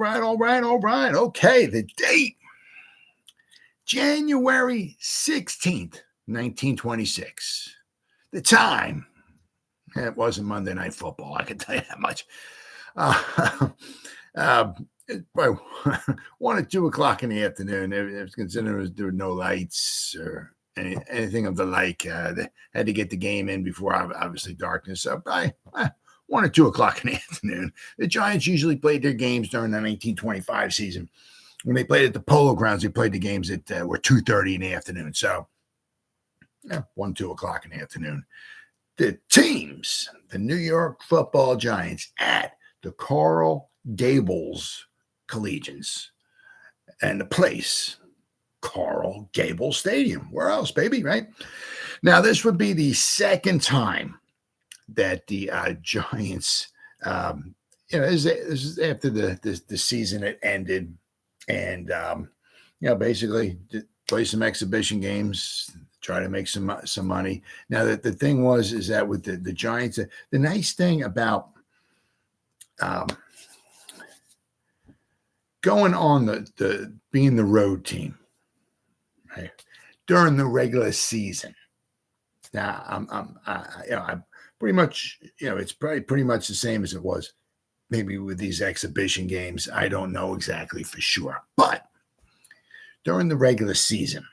All right. Okay, the date, January 16th, 1926. The time, it wasn't Monday Night Football, I can tell you that much. By 1 or 2 o'clock in the afternoon, it was considered there were no lights or anything of the like. They had to get the game in before, obviously, darkness. So by 1 or 2 o'clock in the afternoon, the Giants usually played their games during the 1925 season. When they played at the Polo Grounds, they played the games that were 2:30 in the afternoon. So 1, 2 o'clock in the afternoon. The teams, the New York Football Giants at the Coral Gables Collegians, and the place, Coral Gables Stadium. Where else, baby, right? Now, this would be the second time that the Giants, this is after the season had ended, and basically play some exhibition games, try to make some money. Now, the thing is that with the Giants, the nice thing about going on the being the road team, right, during the regular season. Now, I'm pretty much, it's probably pretty much the same as it was maybe with these exhibition games. I don't know exactly for sure, but during the regular season,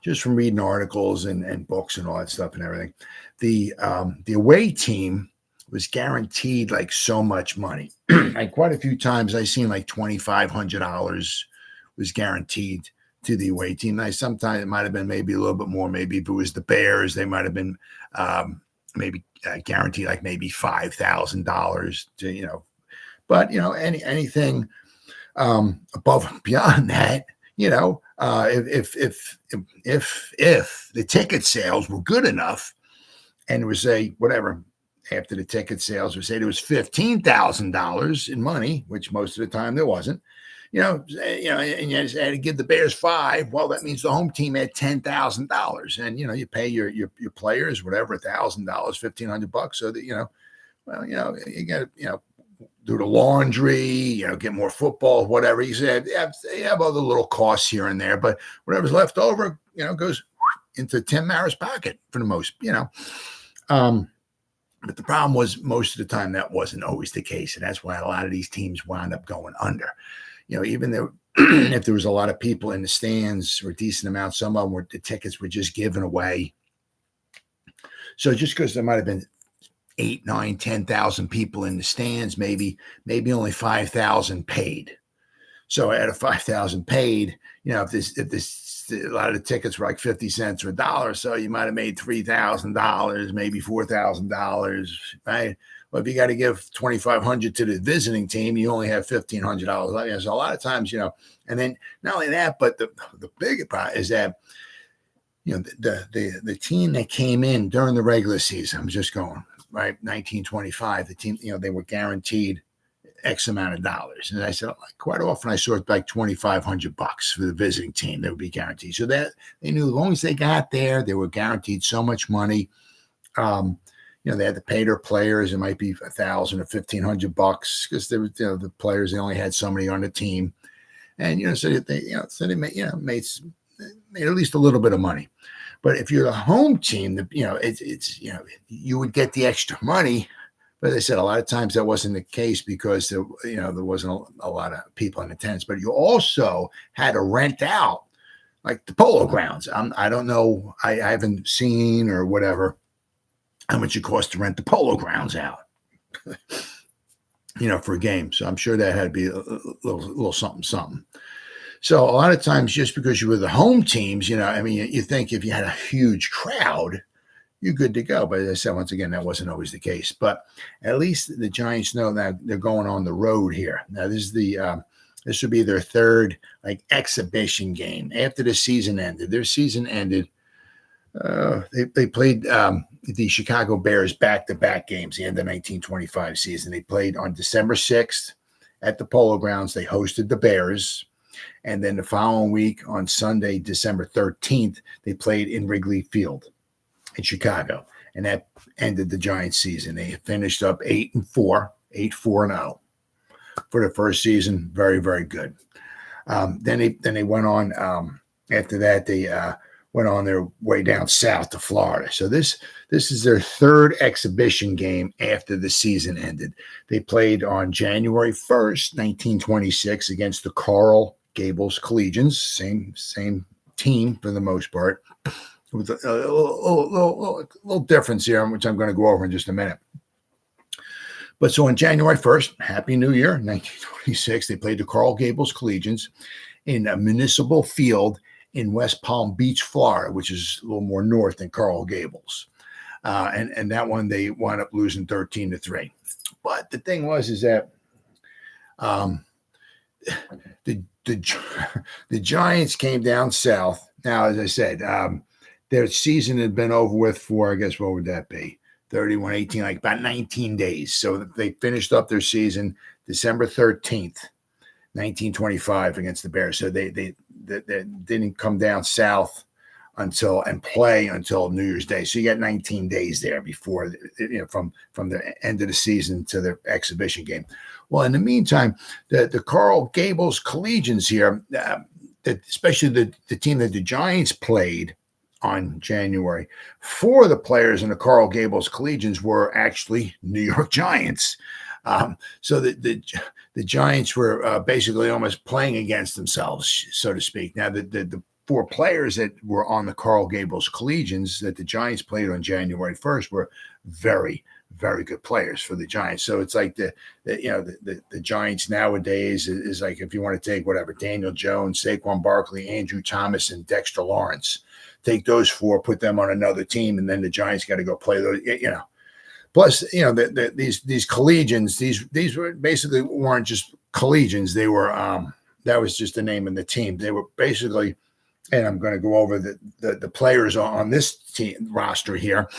just from reading articles and books and all that stuff and everything, the away team was guaranteed like so much money. Like quite a few times I seen like $2,500 was guaranteed to the away team. Now, sometimes it might have been maybe a little bit more. Maybe if it was the Bears, they might have been guaranteed like maybe $5,000 to, but anything above and beyond that, if the ticket sales were good enough, and it was whatever, after the ticket sales, we say there was $15,000 in money, which most of the time there wasn't, and you just had to give the Bears 5. Well, that means the home team had $10,000, and you pay your players whatever, $1,000, $1,500, so that you got to do the laundry, get more football, whatever. You said you have other little costs here and there, but whatever's left over, goes into Tim Mara's pocket for the most, But the problem was most of the time that wasn't always the case, and that's why a lot of these teams wound up going under. Even though if there was a lot of people in the stands or a decent amount, some of them the tickets were just given away. So just because there might have been 8, 9, 10,000 people in the stands, maybe only 5,000 paid. So out of 5,000 paid, if this a lot of the tickets were like 50 cents or $1, so you might have made $3,000, maybe $4,000, right? Well, if you got to give $2,500 to the visiting team, you only have $1,500. So a lot of times, and then not only that, but the bigger part is that the team that came in during the regular season, I'm just going right, 1925, the team, they were guaranteed X amount of dollars. And I said, quite often I saw it like $2,500 for the visiting team. They would be guaranteed. So that they knew as long as they got there, they were guaranteed so much money. They had to pay their players. It might be $1,000 or $1,500 because they were, the players, they only had so many on the team. And, so they made at least a little bit of money. But if you're the home team, you would get the extra money. But as I said, a lot of times that wasn't the case because there wasn't a lot of people in attendance. But you also had to rent out like the Polo Grounds. I don't know, I haven't seen or whatever how much it costs to rent the Polo Grounds out, for a game. So I'm sure that had to be a little something. So a lot of times, just because you were the home teams, you think if you had a huge crowd, you're good to go. But as I said, once again, that wasn't always the case. But at least the Giants know that they're going on the road here. Now, this would be their third exhibition game after the season ended. Their season ended. They played the Chicago Bears back-to-back games, the end of the 1925 season. They played on December 6th at the Polo Grounds. They hosted the Bears. And then the following week on Sunday, December 13th, they played in Wrigley Field in Chicago. And that ended the Giants season. They finished up 8-4, 8-4-0. for the first season. Very, very good. Then they went on. After that, they went on their way down south to Florida. So this is their third exhibition game after the season ended. They played on January 1st, 1926, against the Gables Collegians, same team for the most part, with a little difference here, which I'm going to go over in just a minute. But so on January 1st, Happy New Year, 1926, they played the Gables Collegians in a municipal field in West Palm Beach, Florida, which is a little more north than Coral Gables. And that one, they wound up losing 13-3. But the thing is that the Giants came down south. Now, as I said, their season had been over with for, I guess, what would that be? 31-18, like about 19 days. So they finished up their season December 13th, 1925 against the Bears. So they didn't come down south and play until New Year's Day. So you got 19 days there before, from the end of the season to the exhibition game. Well, in the meantime, the Coral Gables Collegians here, especially the team that the Giants played on January, 4 of the players in the Coral Gables Collegians were actually New York Giants. So the Giants were basically almost playing against themselves, so to speak. Now, the 4 players that were on the Coral Gables Collegians that the Giants played on January 1st were very, very good players for the Giants. So it's like the Giants nowadays is like, if you want to take whatever, Daniel Jones, Saquon Barkley, Andrew Thomas, and Dexter Lawrence, take those 4, put them on another team, and then the Giants got to go play those, Plus, these collegians, these were basically weren't just collegians. They were that was just the name of the team. They were basically, and I'm going to go over the players on this team roster here,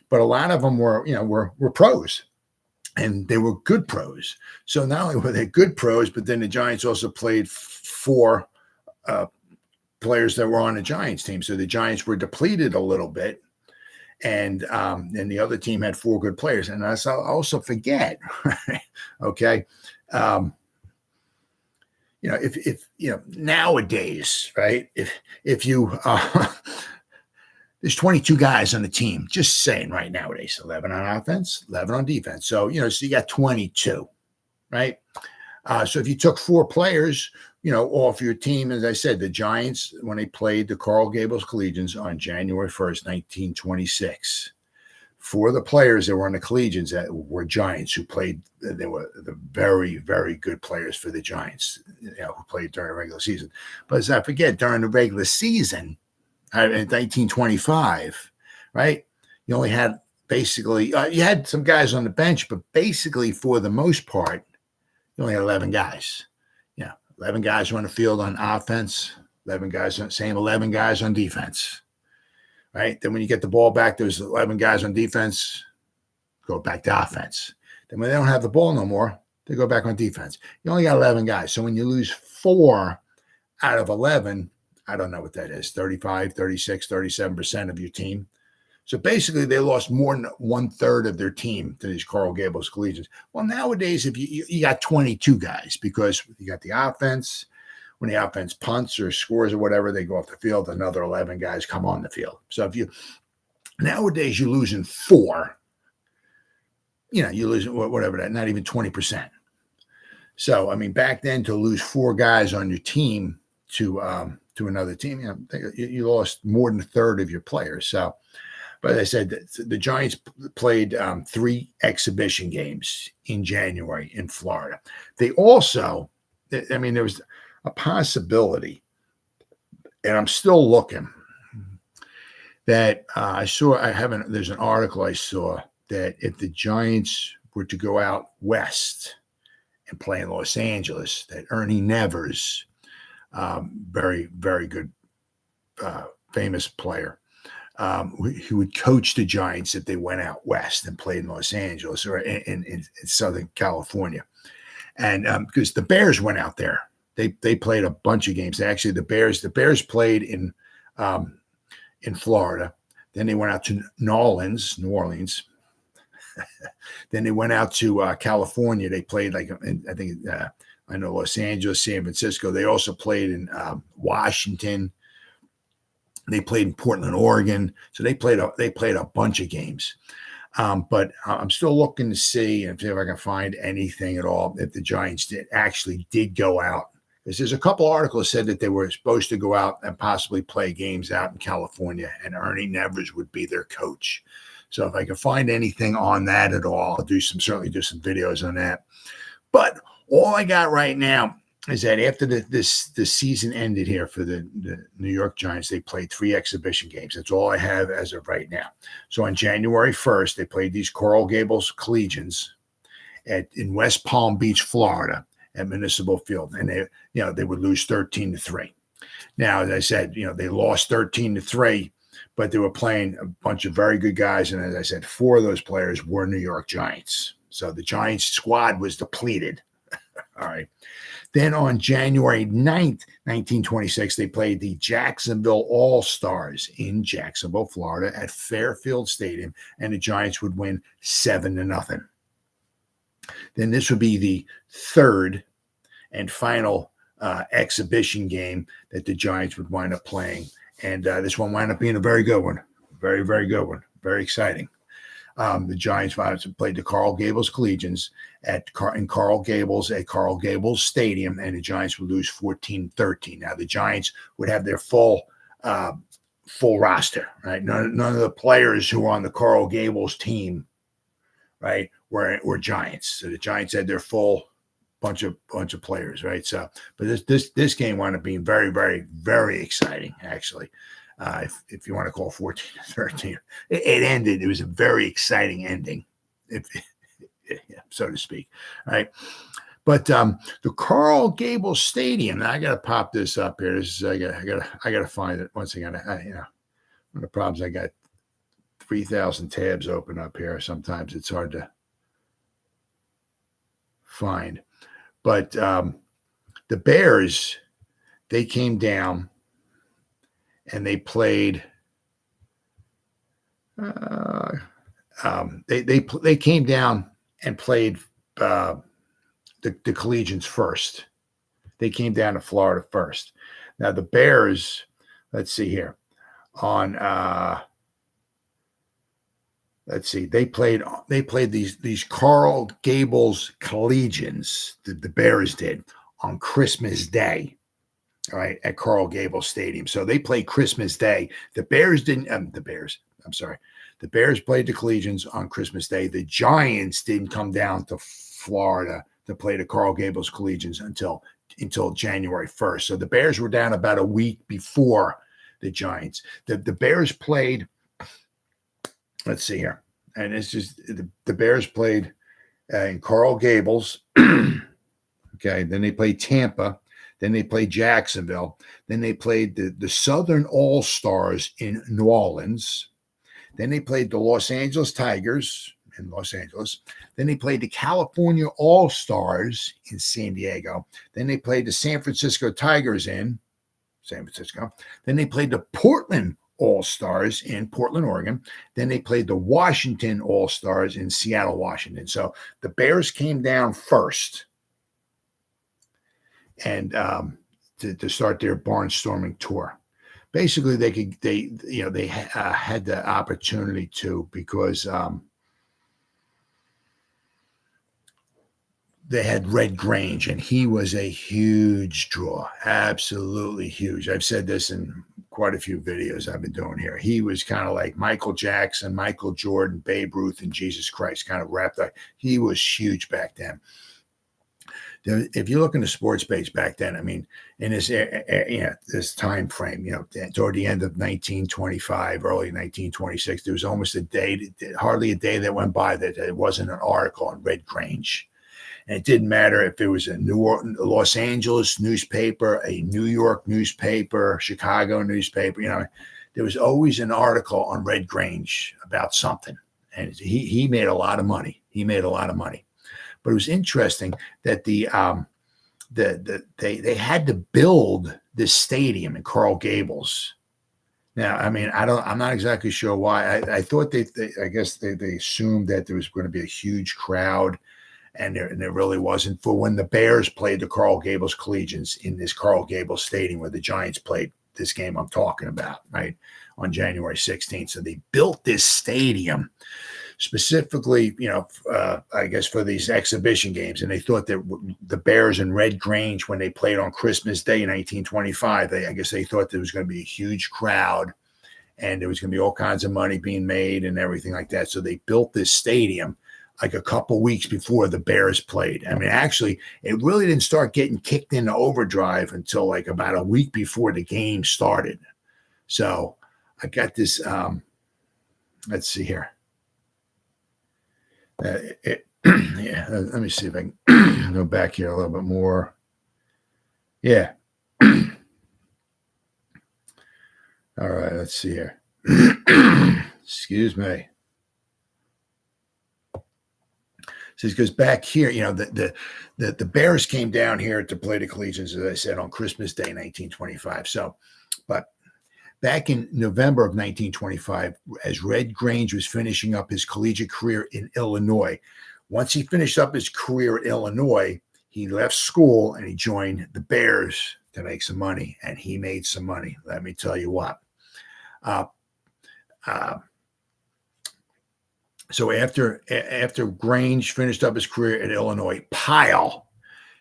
but a lot of them were pros, and they were good pros. So not only were they good pros, but then the Giants also played 4 players that were on the Giants team. So the Giants were depleted a little bit. And the other team had 4 good players. And I also forget, okay, if nowadays, right, if you there's 22 guys on the team, just saying right nowadays, 11 on offense, 11 on defense. So so you got 22, right? So if you took 4 players, off your team, as I said, the Giants, when they played the Coral Gables Collegians on January 1st, 1926, 4 of the players that were on the Collegians that were Giants who played, they were the very, very good players for the Giants, who played during the regular season. But as I forget, during the regular season in 1925, right, you only had basically, you had some guys on the bench, but basically for the most part, you only had 11 guys. 11 guys were on the field on offense, 11 guys on defense, right? Then when you get the ball back, there's 11 guys on defense, go back to offense. Then when they don't have the ball no more, they go back on defense. You only got 11 guys. So when you lose 4 out of 11, I don't know what that is, 35, 36, 37% of your team. So basically, they lost more than 1/3 of their team to these Coral Gables Collegians. Well, nowadays, if you got 22 guys, because you got the offense, when the offense punts or scores or whatever, they go off the field. Another 11 guys come on the field. So nowadays you're losing 4. You're losing whatever that, not even 20%. So I mean, back then to lose 4 guys on your team to another team, you lost more than 1/3 of your players. So. But as I said, the Giants played 3 exhibition games in January in Florida. They also, there was a possibility, and I'm still looking, that there's an article I saw that if the Giants were to go out west and play in Los Angeles, that Ernie Nevers, very, very good, famous player, who would coach the Giants if they went out west and played in Los Angeles or in Southern California. And because the Bears went out there, they played a bunch of games. Actually, the Bears played in Florida. Then they went out to New Orleans, Then they went out to California. They played I think I know Los Angeles, San Francisco. They also played in Washington. They played in Portland, Oregon. So they played a bunch of games. But I'm still looking to see if I can find anything at all if the Giants did go out. Because there's a couple articles said that they were supposed to go out and possibly play games out in California, and Ernie Nevers would be their coach. So if I can find anything on that at all, I'll certainly do some videos on that. But all I got right now is that after the season ended here for the New York Giants, they played 3 exhibition games. That's all I have as of right now. So on January 1st, they played these Coral Gables Collegians in West Palm Beach, Florida, at Municipal Field, and they would lose 13-3. Now, as I said, they lost 13-3, but they were playing a bunch of very good guys, and as I said, 4 of those players were New York Giants. So the Giants squad was depleted. All right. Then on January 9th, 1926, they played the Jacksonville All-Stars in Jacksonville, Florida, at Fairfield Stadium, and the Giants would win 7-0. Then this would be the 3rd and final exhibition game that the Giants would wind up playing. And this one wound up being a very good one. Very, very good one. Very exciting. The Giants played the Coral Gables Collegians in Coral Gables at Coral Gables Stadium, and the Giants would lose 14-13. Now, the Giants would have their full roster, right? None of the players who were on the Coral Gables team, right, were Giants. So the Giants had their full bunch of players, right? So, but this game wound up being very, very, very exciting, actually. If you want to call 14-13, it ended. It was a very exciting ending, so to speak. All right. But the Coral Gables Stadium. Now I got to pop this up here. I got to find it once again. One of the problems, I got 3,000 tabs open up here. Sometimes it's hard to find. But the Bears, they came down and they played. They came down and played the Collegians first. They came down to Florida first. Now the Bears, let's see here. Let's see. They played these Coral Gables Collegians. The Bears did on Christmas Day. All right, at Coral Gables Stadium. So they played Christmas Day. The Bears didn't. The Bears played the Collegians on Christmas Day. The Giants didn't come down to Florida to play the Coral Gables Collegians until January 1st. So the Bears were down about a week before the Giants. The Bears played. Let's see here, and it's just the Bears played in Coral Gables. Okay, then they played Tampa. Then they played Jacksonville. Then they played the Southern All-Stars in New Orleans. Then they played the Los Angeles Tigers in Los Angeles. Then they played the California All-Stars in San Diego. Then they played the San Francisco Tigers in San Francisco. Then they played the Portland All-Stars in Portland, Oregon. Then they played the Washington All-Stars in Seattle, Washington. So the Bears came down first. And to start their barnstorming tour. Basically, they had the opportunity to, because they had Red Grange, and he was a huge draw, absolutely huge. I've said this in quite a few videos I've been doing here. He was kind of like Michael Jackson, Michael Jordan, Babe Ruth, and Jesus Christ, kind of wrapped up. He was huge back then. If you look in the sports page back then, I mean, in this time frame, toward the end of 1925, early 1926, there was almost hardly a day that went by that there wasn't an article on Red Grange. And it didn't matter if it was a Los Angeles newspaper, a New York newspaper, Chicago newspaper, there was always an article on Red Grange about something. And he made a lot of money. But it was interesting that they had to build this stadium in Coral Gables Now, I mean, I'm not exactly sure why. I thought I guess they assumed that there was going to be a huge crowd, and there really wasn't. For when the Bears played the Coral Gables Collegians in this Coral Gables Stadium where the Giants played this game I'm talking about, right, on January 16th. So they built this stadium specifically, I guess for these exhibition games. And they thought that the Bears and Red Grange, when they played on Christmas Day in 1925, I guess they thought there was going to be a huge crowd and there was going to be all kinds of money being made and everything like that. So they built this stadium like a couple weeks before the Bears played. I mean, actually, it really didn't start getting kicked into overdrive until like about a week before the game started. So I got this, let's see here. Yeah, let me see if I can go back here a little bit more. Yeah. All right, let's see here. Excuse me. So it goes back here. The Bears came down here to play the Collegians, as I said, on Christmas Day, 1925. So, but back in November of 1925, as Red Grange was finishing up his collegiate career in Illinois, once he finished up his career in Illinois, he left school and he joined the Bears to make some money, and he made some money. Let me tell you what. So after Grange finished up his career at Illinois, Pyle,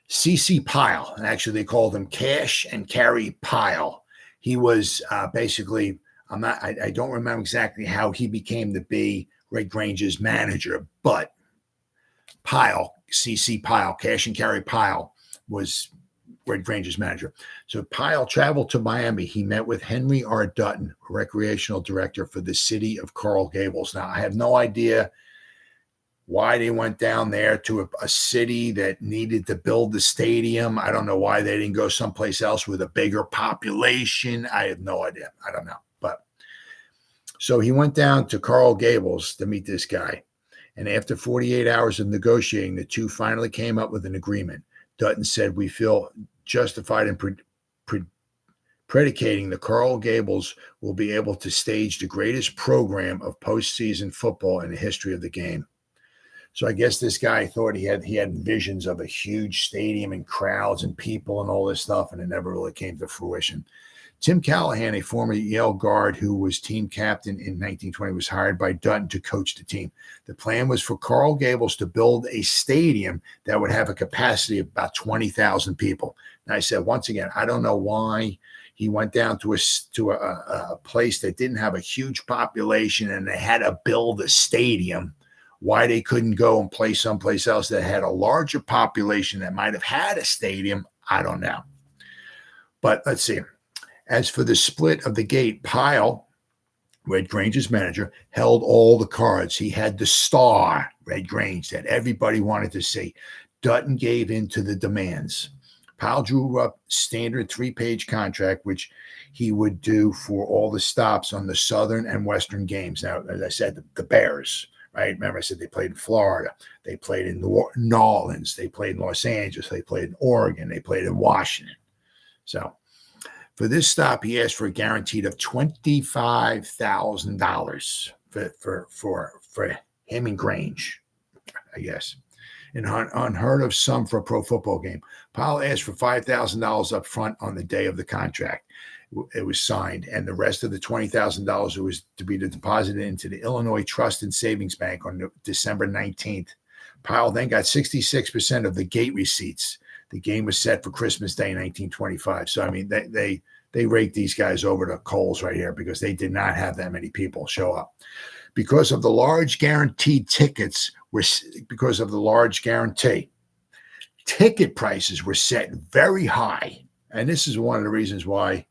C.C. Pyle, and actually they called him Cash and Carry Pyle. He was basically, I don't remember exactly how he became to be Red Grange's manager, but Pyle, C.C. Pyle, Cash and Carry Pyle, was Red Grange's manager. So Pyle traveled to Miami. He met with Henry R. Dutton, recreational director for the city of Coral Gables. Now, I have no idea why they went down there to a city that needed to build the stadium. I don't know why they didn't go someplace else with a bigger population. I have no idea. I don't know. But so he went down to Coral Gables to meet this guy. And after 48 hours of negotiating, the two finally came up with an agreement. Dutton said, "We feel justified in predicating the Coral Gables will be able to stage the greatest program of postseason football in the history of the game." So I guess this guy thought he had visions of a huge stadium and crowds and people and all this stuff, and it never really came to fruition. Tim Callahan, a former Yale guard who was team captain in 1920, was hired by Dutton to coach the team. The plan was for Coral Gables to build a stadium that would have a capacity of about 20,000 people. And I said, once again, I don't know why he went down to a place that didn't have a huge population and they had to build a stadium. Why they couldn't go and play someplace else that had a larger population that might have had a stadium, I don't know. But let's see. As for the split of the gate, Pyle, Red Grange's manager, held all the cards. He had the star, Red Grange, that everybody wanted to see. Dutton gave in to the demands. Pyle drew up standard 3-page contract, which he would do for all the stops on the Southern and Western games. Now, as I said, the Bears, right? Remember, I said they played in Florida. They played in New Orleans. They played in Los Angeles. They played in Oregon. They played in Washington. So for this stop, he asked for a guaranteed of $25,000 for him and Grange, I guess. An unheard of sum for a pro football game. Pyle asked for $5,000 up front on the day of the contract. It was signed, and the rest of the $20,000 was to be deposited into the Illinois Trust and Savings Bank on December 19th. Pyle then got 66% of the gate receipts. The game was set for Christmas Day, 1925. So, I mean, they raked these guys over the coals right here because they did not have that many people show up. Because of the large guaranteed tickets, ticket prices were set very high. And this is one of the reasons why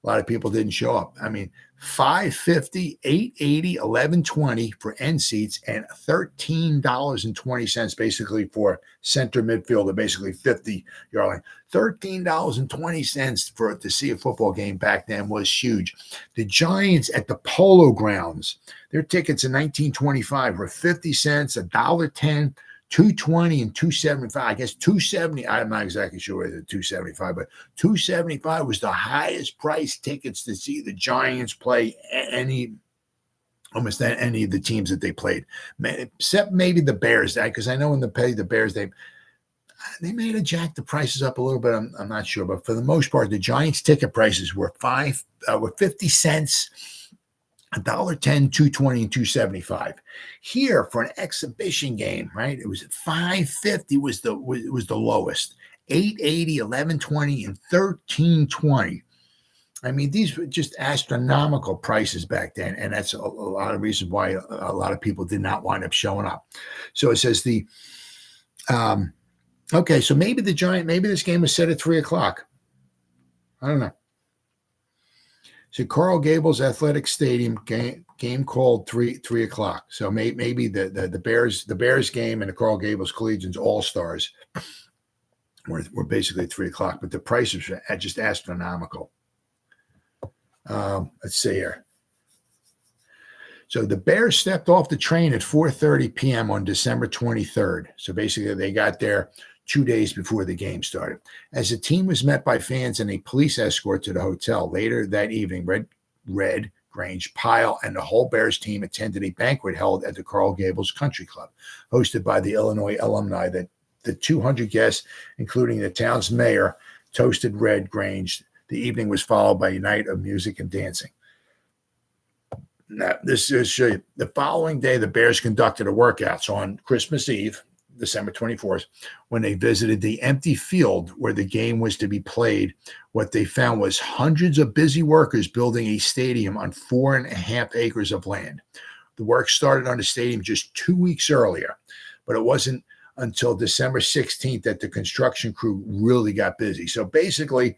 a lot of people didn't show up. I mean, $5.50, $8.80, $11.20 for end seats, and $13.20 basically for center midfielder, basically 50-yard line. $13.20 to see a football game back then was huge. The Giants at the Polo Grounds, their tickets in 1925 were 50 cents, $1.10, 220 and 275. I guess 270. I'm not exactly sure whether 275, but 275 was the highest price tickets to see the Giants play almost any of the teams that they played, except maybe the Bears. Because I know when they played the Bears, they may have jacked the prices up a little bit. I'm not sure, but for the most part, the Giants ticket prices were 50 cents, $1.10, $2.20, and $2.75. Here for an exhibition game, right? It was $5.50 was the lowest, $8.80, $11.20, and $13.20. I mean, these were just astronomical prices back then, and that's a lot of reasons why a lot of people did not wind up showing up. So it says okay, so maybe this game was set at 3:00. I don't know. So Coral Gables Athletic Stadium game called 3:00. So maybe the Bears game and the Coral Gables Collegians All-Stars were basically 3:00, but the prices are just astronomical. Let's see here. So the Bears stepped off the train at 4:30 p.m. on December 23rd. So basically they got there 2 days before the game started. As the team was met by fans and a police escort to the hotel. Later that evening, Red, Grange, Pyle, and the whole Bears team attended a banquet held at the Coral Gables Country Club, hosted by the Illinois alumni. That the 200 guests, including the town's mayor, toasted Red Grange. The evening was followed by a night of music and dancing. Now, this is show you. The following day, the Bears conducted a workout. So on Christmas Eve, December 24th, when they visited the empty field where the game was to be played, what they found was hundreds of busy workers building a stadium on 4.5 acres of land. The work started on the stadium just 2 weeks earlier, but it wasn't until December 16th that the construction crew really got busy. So basically,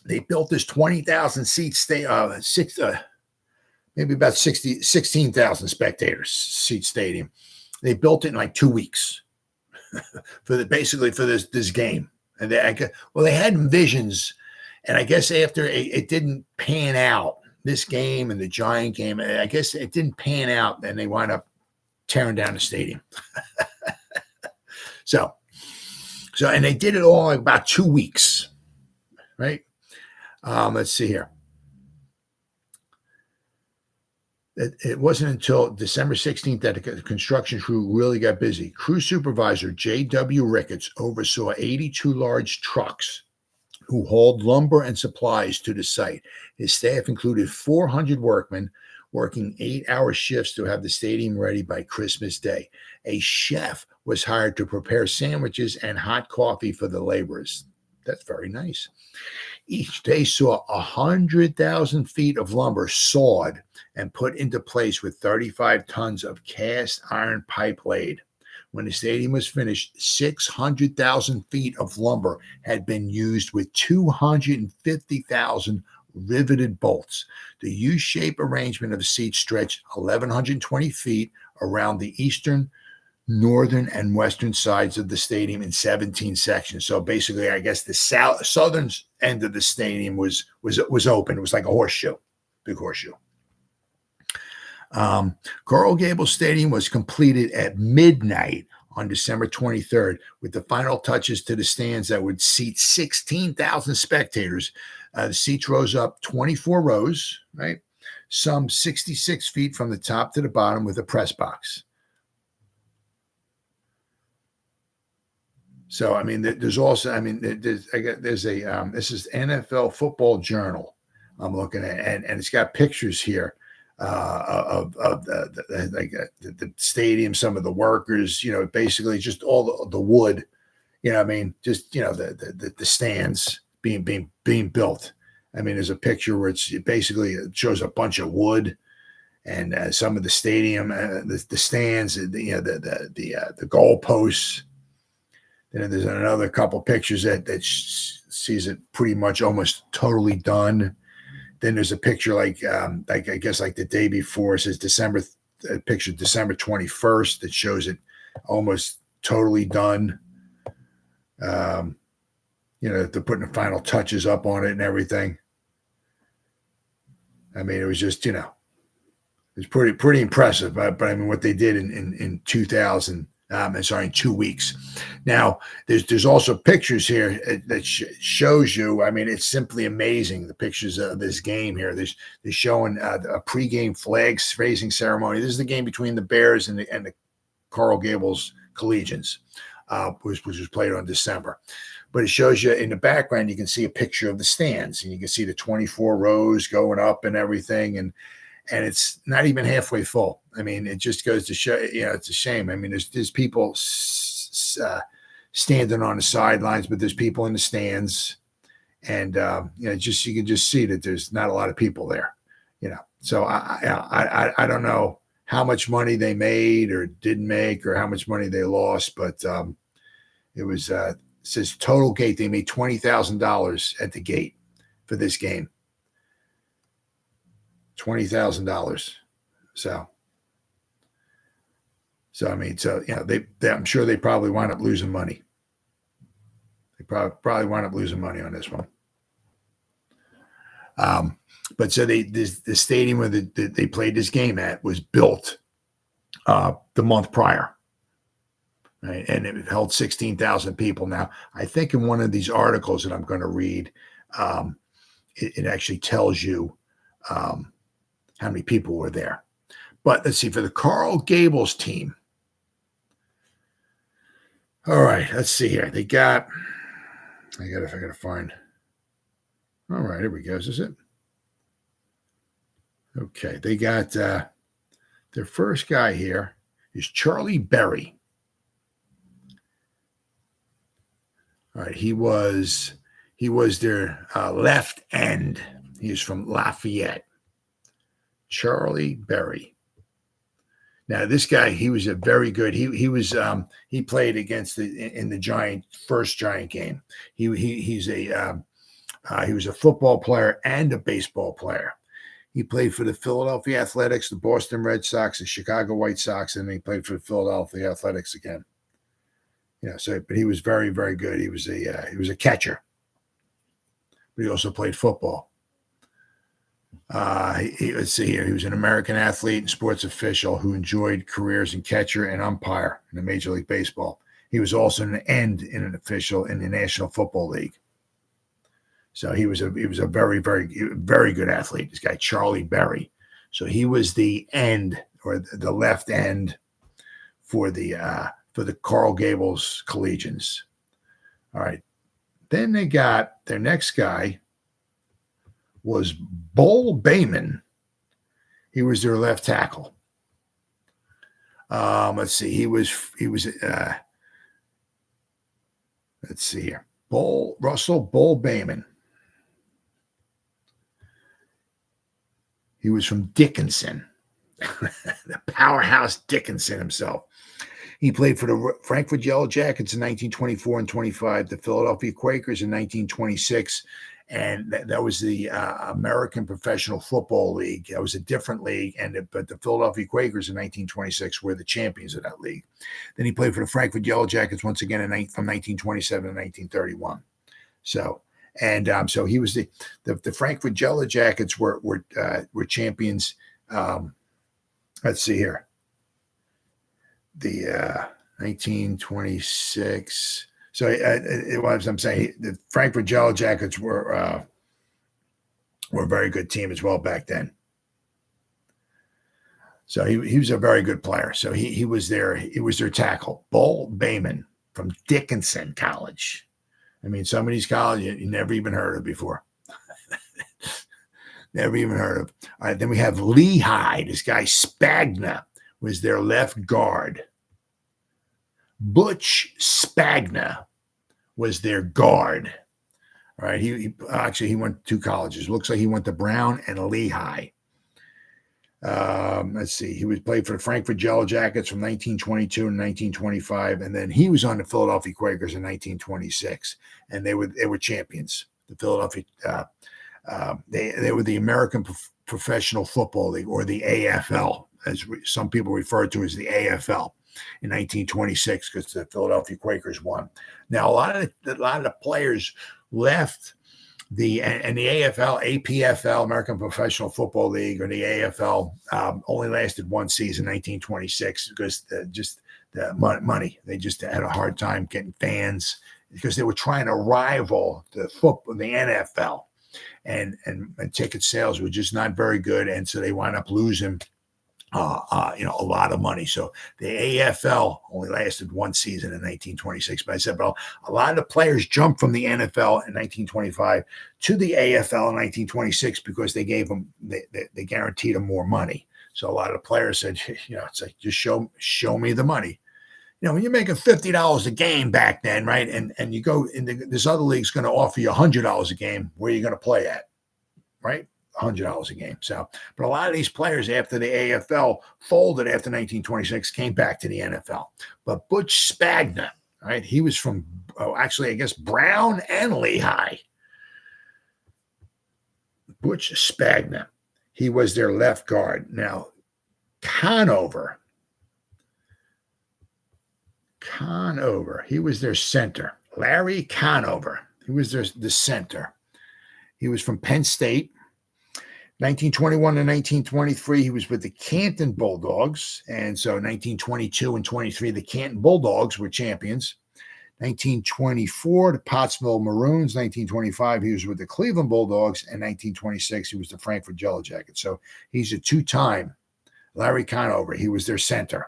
they built this 20,000 seat maybe about 16,000 spectators seat stadium. They built it in like 2 weeks for this game. And they had visions, and I guess after it didn't pan out, this game and the Giant game, I guess it didn't pan out, and they wound up tearing down the stadium. So and they did it all in about 2 weeks, right? Let's see here. It wasn't until December 16th that the construction crew really got busy. Crew supervisor J.W. Ricketts oversaw 82 large trucks who hauled lumber and supplies to the site. His staff included 400 workmen working 8-hour shifts to have the stadium ready by Christmas Day. A chef was hired to prepare sandwiches and hot coffee for the laborers. That's very nice. Each day saw 100,000 feet of lumber sawed and put into place with 35 tons of cast iron pipe laid. When the stadium was finished, 600,000 feet of lumber had been used with 250,000 riveted bolts. The U-shaped arrangement of the seats stretched 1,120 feet around the eastern, northern, and western sides of the stadium in 17 sections. So basically, I guess the southern end of the stadium was open. It was like a horseshoe, big horseshoe. Coral Gables Stadium was completed at midnight on December 23rd, with the final touches to the stands that would seat 16,000 spectators. The seats rose up 24 rows, right? Some 66 feet from the top to the bottom with a press box. So, I mean, there's also, I mean, this is NFL Football Journal I'm looking at, and it's got pictures here of the stadium, some of the workers, basically just all the wood, I mean, just, the stands being built. I mean, there's a picture where it shows a bunch of wood and some of the stadium, the stands, the goalposts. Then there's another couple pictures that sees it pretty much almost totally done. Then there's a picture like I guess like the day before, it says December 21st that shows it almost totally done. They're putting the final touches up on it and everything. I mean, it was just, it was pretty impressive. But I mean, what they did in 2000. In 2 weeks. Now, there's also pictures here that shows you. I mean, it's simply amazing, the pictures of this game here. They're showing a pregame flags raising ceremony. This is the game between the Bears and the Coral Gables Collegians, which was played on December. But it shows you in the background, you can see a picture of the stands, and you can see the 24 rows going up and everything. And it's not even halfway full. I mean, it just goes to show, it's a shame. I mean, there's people standing on the sidelines, but there's people in the stands. And, you can just see that there's not a lot of people there, So I don't know how much money they made or didn't make or how much money they lost, but it was, it says total gate. They made $20,000 at the gate for this game. $20,000. So I mean, I'm sure they probably wind up losing money. They probably wind up losing money on this one. But so the stadium where they played this game at was built the month prior, right? And it held 16,000 people. Now, I think in one of these articles that I'm going to read, it actually tells you how many people were there. But let's see, for the Coral Gables team. All right, let's see here. I gotta find. All right, here we go. Is this it? Okay, they got their first guy here is Charlie Berry. All right, he was their left end. He is from Lafayette. Charlie Berry. Now this guy, he was a very good. He played against in the first Giant game. He was a football player and a baseball player. He played for the Philadelphia Athletics, the Boston Red Sox, the Chicago White Sox, and he played for the Philadelphia Athletics again. But he was very, very good. He was a catcher, but he also played football. Let's see here. He was an American athlete and sports official who enjoyed careers in catcher and umpire in the Major League Baseball. He was also an end in an official in the National Football League. So he was a very, very, very good athlete. This guy, Charlie Berry. So he was the end or the left end for the Coral Gables Collegians. All right. Then they got their next guy was Bull Bayman. He was their left tackle. Let's see. He was let's see here. Russell Bull Bayman. He was from Dickinson, the powerhouse Dickinson himself. He played for the Frankfurt Yellow Jackets in 1924 and 25, the Philadelphia Quakers in 1926, and that was the American Professional Football League. That was a different league, but the Philadelphia Quakers in 1926 were the champions of that league. Then he played for the Frankfurt Yellow Jackets once again from 1927 to 1931. So he was the Frankfurt Yellow Jackets were champions. Let's see here. The 1926. So it was. I'm saying the Frankfurt Yellow Jackets were a very good team as well back then. So he was a very good player. So he was their tackle, Bull Bayman from Dickinson College. I mean, some of these colleges you never even heard of before. Never even heard of. All right, then we have Lehigh. This guy Spagna was their left guard. Butch Spagna was their guard. All right, he went to two colleges. Looks like he went to Brown and Lehigh. Let's see. He played for the Frankfurt Yellow Jackets from 1922 to 1925, and then he was on the Philadelphia Quakers in 1926, and they were champions. The Philadelphia they were the American Professional Football League, or the AFL, as some people refer to as the AFL, in 1926, because the Philadelphia Quakers won. Now, a lot of the players left the AFL, APFL, American Professional Football League, or the AFL, only lasted one season, 1926, because money. They just had a hard time getting fans because they were trying to rival the NFL, and ticket sales were just not very good, and so they wound up losing a lot of money. So the AFL only lasted one season in 1926. But I said, well, a lot of the players jumped from the NFL in 1925 to the AFL in 1926 because they gave them, they guaranteed them more money. So a lot of the players said, it's like, just show me the money. When you're making $50 a game back then, right? And you go into this other league's going to offer you $100 a game, where are you going to play at, right? $100 a game. So, but a lot of these players after the AFL folded after 1926 came back to the NFL. But Butch Spagna, right? He was from, actually, I guess Brown and Lehigh. Butch Spagna. He was their left guard. Now, Conover. He was their center. Larry Conover. He was the center. He was from Penn State. 1921 to 1923, he was with the Canton Bulldogs. And so 1922 and 23, the Canton Bulldogs were champions. 1924, the Pottsville Maroons. 1925, he was with the Cleveland Bulldogs. And 1926, he was the Frankfurt Yellow Jackets. So he's a two-time Larry Conover. He was their center.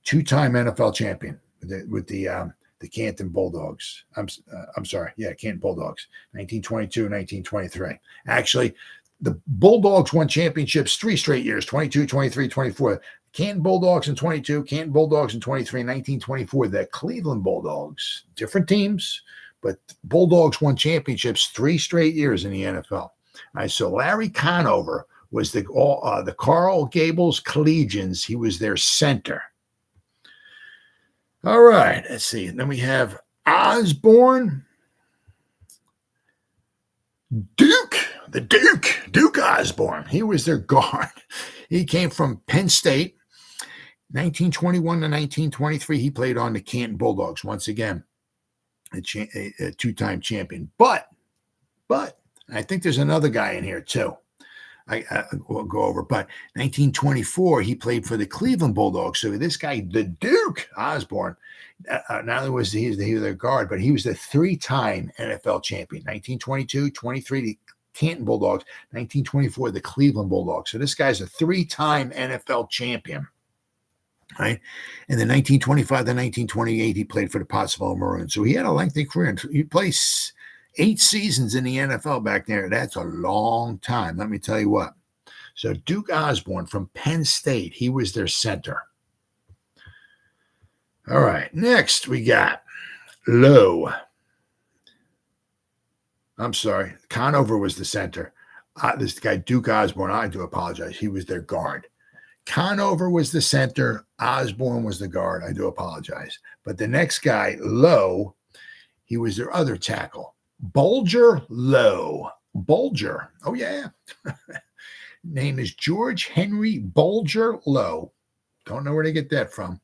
Two-time NFL champion with the Canton Bulldogs. Canton Bulldogs, 1922, 1923. Actually, the Bulldogs won championships 3 straight years, 22, 23, 24. Canton Bulldogs in 22, Canton Bulldogs in 23, 1924. The Cleveland Bulldogs, different teams, but Bulldogs won championships 3 straight years in the NFL. All right, so Larry Conover was the Coral Gables Collegians. He was their center. All right, let's see. And then we have Osborne. Duke Osborne. He was their guard. He came from Penn State. 1921 to 1923, he played on the Canton Bulldogs. Once again, a two-time champion. But I think there's another guy in here too. I will go over. But 1924, he played for the Cleveland Bulldogs. So this guy, the Duke Osborne, not only was he their guard, but he was the 3-time NFL champion. 1922, 23, the Canton Bulldogs. 1924, the Cleveland Bulldogs. So this guy's a 3-time NFL champion. Right. And then 1925 to 1928, he played for the Pottsville Maroons. So he had a lengthy career. He played 8 seasons in the NFL back there. That's a long time. Let me tell you what. So Duke Osborne from Penn State, he was their center. All right. Next, we got Lowe. I'm sorry. Conover was the center. This guy, Duke Osborne, I do apologize. He was their guard. Conover was the center. Osborne was the guard. I do apologize. But the next guy, Lowe, he was their other tackle. Bulger Lowe. Bulger. Oh, yeah. Name is George Henry Bulger Lowe. Don't know where to get that from.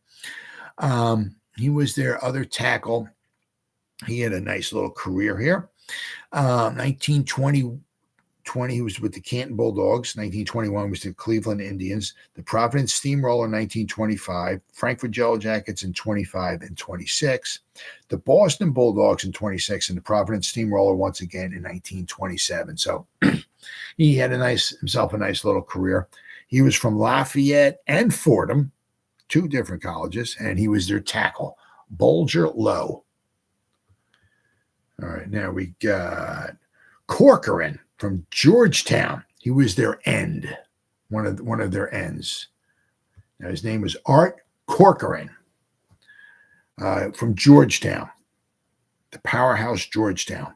He was their other tackle. He had a nice little career here. 1920, he was with the Canton Bulldogs. 1921 was the Cleveland Indians. The Providence Steamroller in 1925. Frankfurt Yellow Jackets in 25 and 26. The Boston Bulldogs in 26, and the Providence Steamroller once again in 1927. So he had himself a nice little career. He was from Lafayette and Fordham, 2 different colleges, and he was their tackle, Bulger Lowe. All right, now we got Corcoran from Georgetown. He was their end, one of their ends. Now his name was Art Corcoran from Georgetown, the powerhouse Georgetown.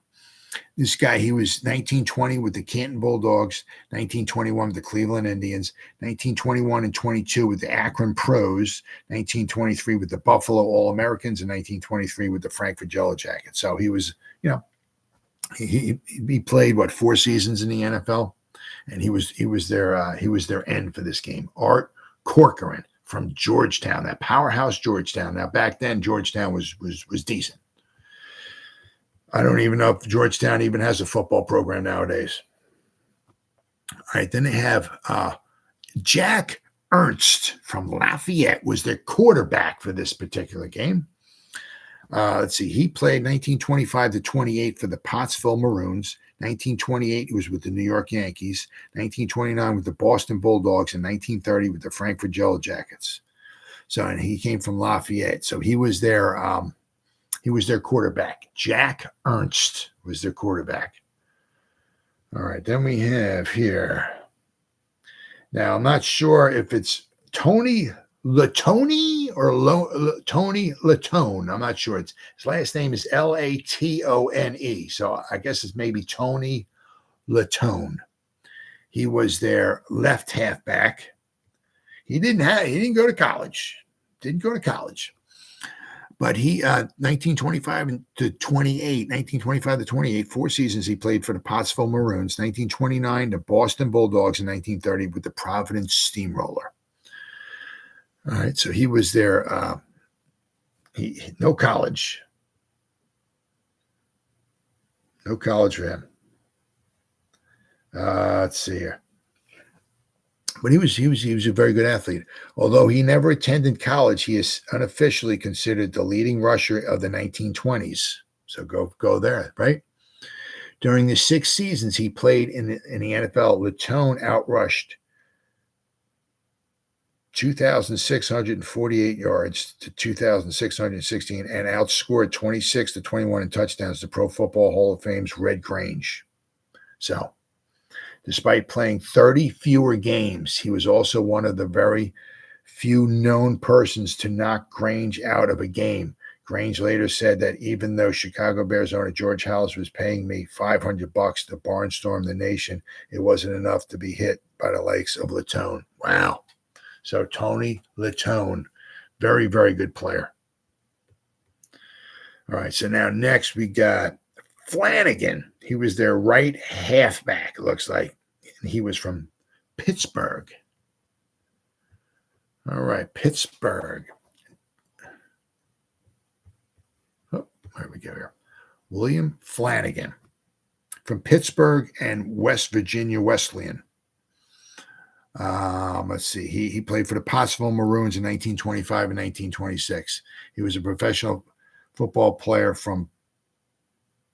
This guy, he was 1920 with the Canton Bulldogs, 1921 with the Cleveland Indians, 1921 and 22 with the Akron Pros, 1923 with the Buffalo All-Americans, and 1923 with the Frankfurt Yellow Jackets. So he was, he played 4 seasons in the NFL, and he was their end for this game. Art Corcoran from Georgetown, that powerhouse Georgetown. Now back then, Georgetown was decent. I don't even know if Georgetown even has a football program nowadays. All right, then they have Jack Ernst from Lafayette was their quarterback for this particular game. Let's see. He played 1925 to 28 for the Pottsville Maroons. 1928, he was with the New York Yankees. 1929 with the Boston Bulldogs. And 1930 with the Frankfurt Yellow Jackets. So, and he came from Lafayette. So he was their quarterback. Jack Ernst was their quarterback. All right. Then we have here. Now, I'm not sure if it's Tony Latone or Tony Latone. I'm not sure. His last name is Latone. So I guess it's maybe Tony Latone. He was their left halfback. He didn't go to college. But he 1925 to 28, 4 seasons he played for the Pottsville Maroons, 1929 the Boston Bulldogs, and 1930 with the Providence Steamroller. All right, so he was there. No college for him. Let's see here. But he was a very good athlete. Although he never attended college, he is unofficially considered the leading rusher of the 1920s. So go there, right? During the 6 seasons he played in the NFL, Latone outrushed 2,648 yards to 2,616 and outscored 26 to 21 in touchdowns to Pro Football Hall of Fame's Red Grange. So, despite playing 30 fewer games, he was also one of the very few known persons to knock Grange out of a game. Grange later said that even though Chicago Bears owner George Halas was paying me $500 to barnstorm the nation, it wasn't enough to be hit by the likes of Latone. Wow. So Tony Latone, very, very good player. All right, so now next we got Flanagan. He was their right halfback, it looks like. And he was from Pittsburgh. All right, Pittsburgh. Oh, there we go here. William Flanagan from Pittsburgh and West Virginia Wesleyan. Let's see. He played for the Pottsville Maroons in 1925 and 1926. He was a professional football player from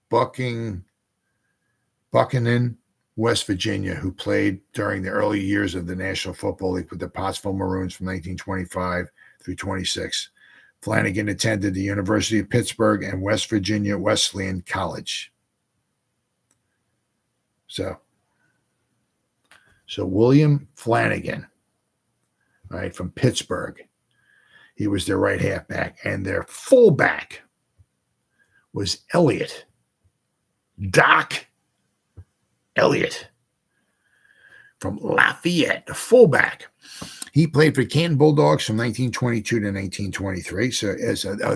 Buchanan, West Virginia, who played during the early years of the National Football League with the Pottsville Maroons from 1925 through 26. Flanagan attended the University of Pittsburgh and West Virginia Wesleyan College. So William Flanagan, right, from Pittsburgh. He was their right halfback, and their fullback was Doc Elliott from Lafayette, the fullback. He played for Canton Bulldogs from 1922 to 1923. So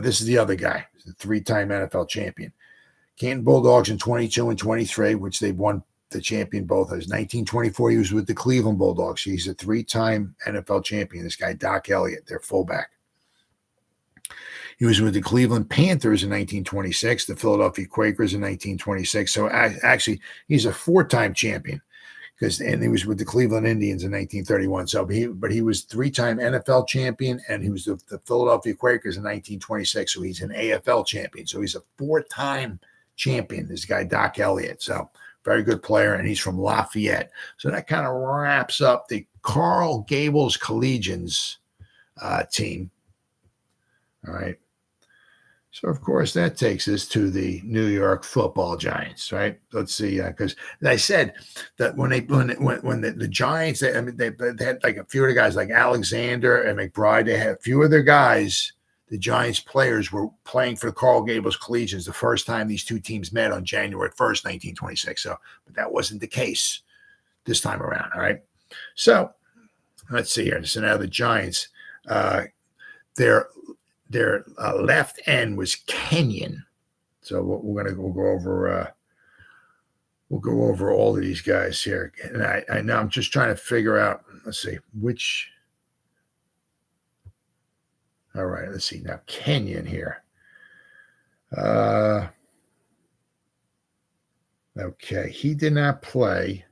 this is the other guy, the 3-time NFL champion. Canton Bulldogs in 22 and 23, which they've won the champion both. As 1924, he was with the Cleveland Bulldogs. He's a 3-time NFL champion. This guy, Doc Elliott, their fullback. He was with the Cleveland Panthers in 1926, the Philadelphia Quakers in 1926. So actually, he's a 4-time champion and he was with the Cleveland Indians in 1931. So, but he was 3-time NFL champion, and he was the Philadelphia Quakers in 1926. So he's an AFL champion. So he's a 4-time champion. This guy, Doc Elliott. So very good player, and he's from Lafayette. So that kind of wraps up the Coral Gables Collegians team. All right. So, of course, that takes us to the New York Football Giants, right? Let's see, because I said that when the Giants, they had like a few of the guys like Alexander and McBride. They had a few of their guys. The Giants players were playing for the Coral Gables Collegians the first time these two teams met on January 1st, 1926. So, but that wasn't the case this time around. All right. So, let's see here. So now the Giants, their left end was Kenyon. So we'll go over all of these guys here. And I know I'm just trying to figure out, let's see, which. All right, let's see. Now Kenyon here. Okay, he did not play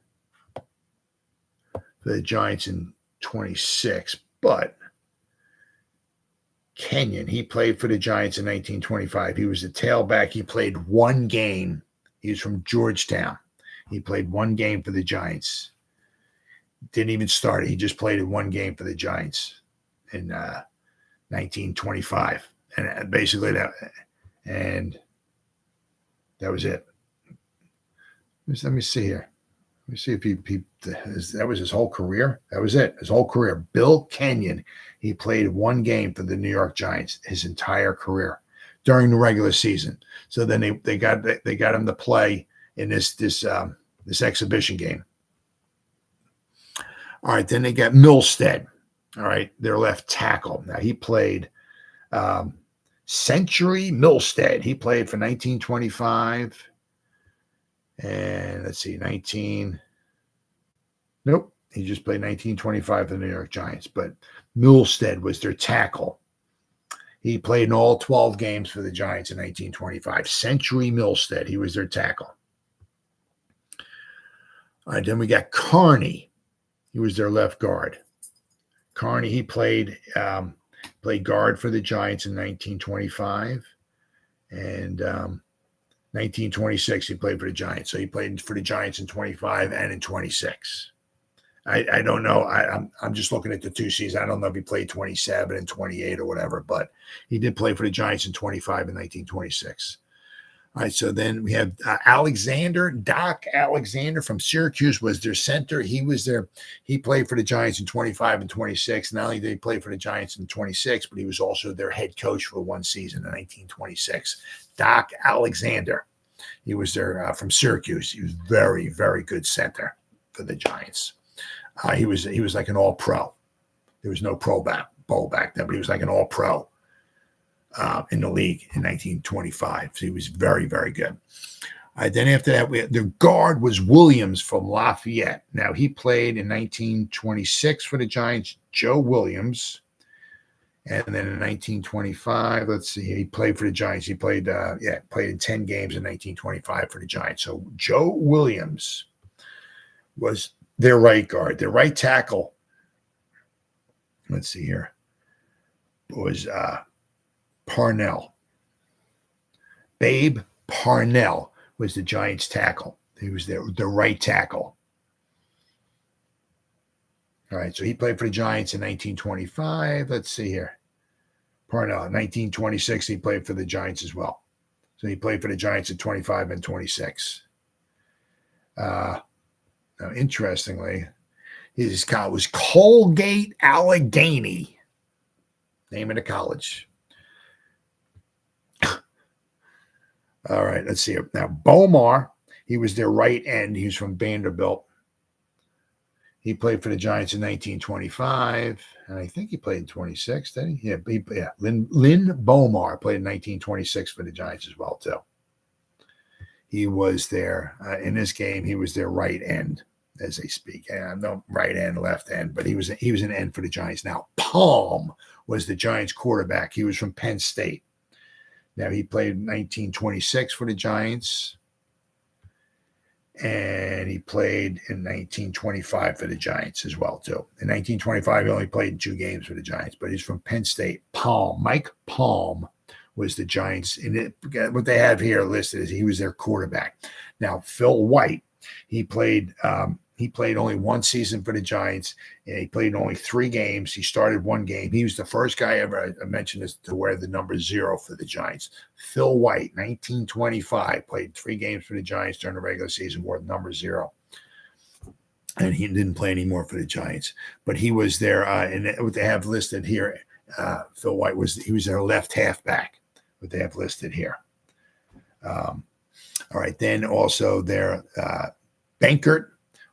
for the Giants in 26. But Kenyon, he played for the Giants in 1925. He was a tailback. He played one game. He was from Georgetown. He played one game for the Giants. Didn't even start it. He just played in one game for the Giants in 1925. And basically that was it. Let me see here. Let me see if that was his whole career. That was it. His whole career. Bill Kenyon. He played one game for the New York Giants his entire career during the regular season. So then they got him to play in this exhibition game. All right, then they got Milstead. All right, their left tackle. Now he played Century Milstead. He played for 1925. And let's see, Nope, he just played 1925 for the New York Giants. But Milstead was their tackle. He played in all 12 games for the Giants in 1925. Century Milstead, he was their tackle. All right, then we got Carney. He was their left guard. Carney, he played guard for the Giants in 1925. And 1926, he played for the Giants. So he played for the Giants in 25 and in 26. I don't know. I'm just looking at the two seasons. I don't know if he played 27 and 28 or whatever, but he did play for the Giants in 25 and 1926. All right, so then we have Doc Alexander from Syracuse was their center. He played for the Giants in 25 and 26. Not only did he play for the Giants in 26, but he was also their head coach for one season in 1926. Doc Alexander. He was there from Syracuse. He was very, very good center for the Giants. He was like an all-pro. There was no bowl back then, but he was like an all-pro in the league in 1925. So he was very, very good. Then after that, the guard was Williams from Lafayette. Now, he played in 1926 for the Giants, Joe Williams. And then in 1925, let's see, he played for the Giants. He played in 10 games in 1925 for the Giants. So Joe Williams was their right guard. Their right tackle, let's see here, was Parnell. Babe Parnell was the Giants tackle. He was the right tackle. All right, so he played for the Giants in 1925. Let's see here. Parnell, 1926, he played for the Giants as well. So he played for the Giants in 25 and 26. Now, interestingly, his college was Colgate Allegheny, name of the college. All right, let's see. Now, Bomar, he was their right end. He was from Vanderbilt. He played for the Giants in 1925, and I think he played in 26, didn't he? Yeah. Lynn Bomar played in 1926 for the Giants as well, too. He was there in this game. He was their right end, as they speak. No right end, left end, but he was an end for the Giants. Now, Palm was the Giants quarterback. He was from Penn State. Now, he played in 1926 for the Giants, and he played in 1925 for the Giants as well, too. In 1925, he only played 2 games for the Giants, but he's from Penn State. Mike Palm was the Giants. And what they have here listed is he was their quarterback. Now, Phil White, he played only one season for the Giants, and he played only 3 games. He started 1 game. He was the first guy ever, I mentioned this, to wear the number 0 for the Giants. Phil White, 1925, played 3 games for the Giants during the regular season, wore the number 0. And he didn't play anymore for the Giants. But he was there, and what they have listed here, Phil White was their left halfback, what they have listed here. All right, then also their Benkert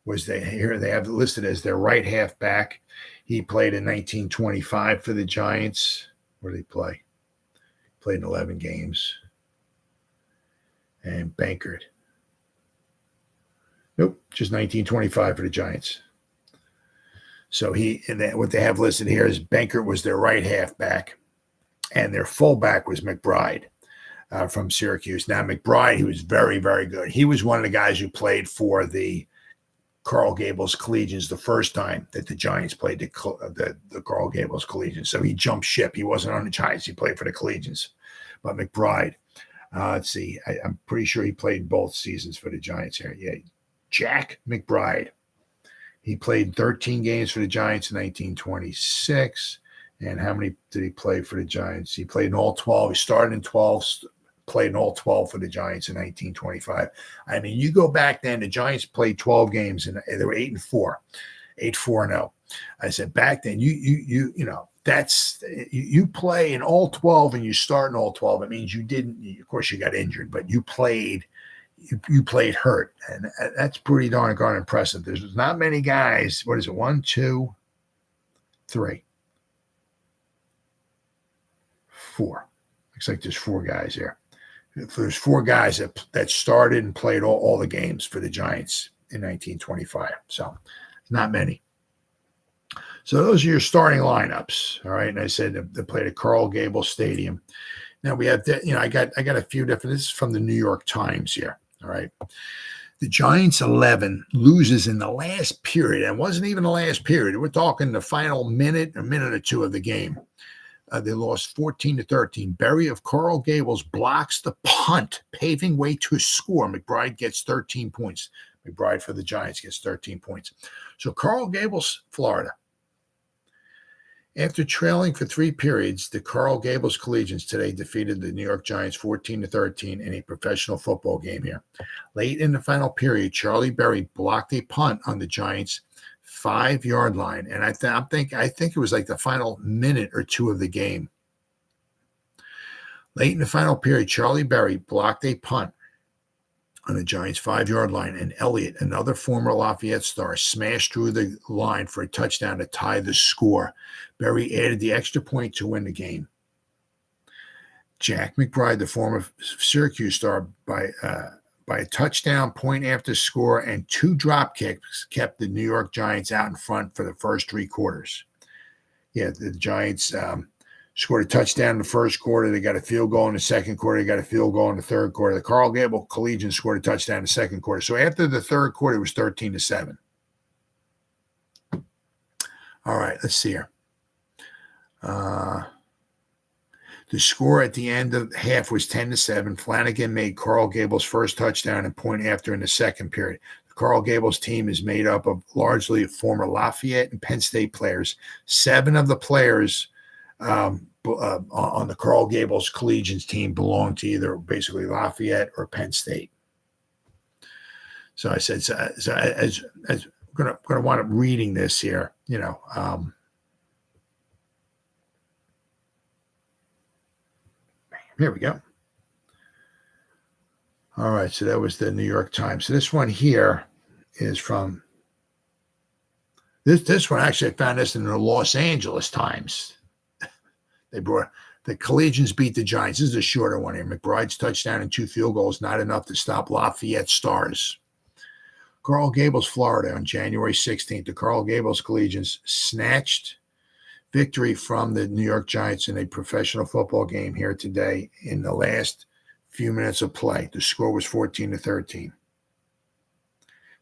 was here they have it listed as their right halfback. He played in 1925 for the Giants. Where did he play? Played in 11 games. And Benkert. Nope, just 1925 for the Giants. So what they have listed here is Benkert was their right halfback, and their fullback was McBride from Syracuse. Now, McBride, he was very, very good. He was one of the guys who played for the Coral Gables Collegians the first time that the Giants played the Coral Gables Collegians. So he jumped ship. He wasn't on the Giants. He played for the Collegians. But McBride, let's see. I'm pretty sure he played both seasons for the Giants here. Yeah, Jack McBride. He played 13 games for the Giants in 1926. And how many did he play for the Giants? He played in all 12. He started in 12, played in all 12 for the Giants in 1925. I mean, you go back then, the Giants played 12 games, and they were 8-4, 8-4-0. I said back then, you know, that's you play in all 12 and you start in all 12. It means you didn't, of course, you got injured, but you played hurt, and that's pretty darn impressive. There's not many guys. What is it? 1, 2, 3, 4. Looks like there's 4 guys here. There's 4 guys that started and played all the games for the Giants in 1925. So not many. So those are your starting lineups. All right. And I said they played at Coral Gables Stadium. Now we have, I got a few different, this is from the New York Times here. All right. The Giants 11 loses in the last period. And it wasn't even the last period. We're talking the final minute or two of the game. They lost 14-13. Berry of Coral Gables blocks the punt, paving way to score. McBride gets 13 points. McBride for the Giants gets 13 points. So Coral Gables, Florida. After trailing for 3 periods, the Coral Gables Collegians today defeated the New York Giants 14-13 in a professional football game here. Late in the final period, Charlie Berry blocked a punt on the Giants' 5-yard line, and I think it was like the final minute or two of the game. Late in the final period, Charlie Berry blocked a punt on the Giants' 5-yard line, and Elliott, another former Lafayette star, smashed through the line for a touchdown to tie the score. Berry added the extra point to win the game. Jack McBride, the former Syracuse star, by a touchdown, point after score, and 2 drop kicks, kept the New York Giants out in front for the first 3 quarters. Yeah, the Giants scored a touchdown in the first quarter. They got a field goal in the second quarter. They got a field goal in the third quarter. The Coral Gables Collegians scored a touchdown in the second quarter. So after the third quarter, it was 13-7. All right, let's see here. The score at the end of half was 10-7. Flanagan made Coral Gables' first touchdown and point after in the second period. The Coral Gables team is made up of largely former Lafayette and Penn State players. 7 of the players on the Coral Gables Collegians team belong to either basically Lafayette or Penn State. So I said, as I'm gonna wind up reading this here, here we go. All right, so that was the New York Times. So this one here is from this one. Actually, I found this in the Los Angeles Times. They brought the Collegians beat the Giants. This is a shorter one here. McBride's touchdown and 2 field goals, not enough to stop Lafayette Stars. Coral Gables, Florida, on January 16th, the Coral Gables Collegians snatched victory from the New York Giants in a professional football game here today in the last few minutes of play. The score was 14-13.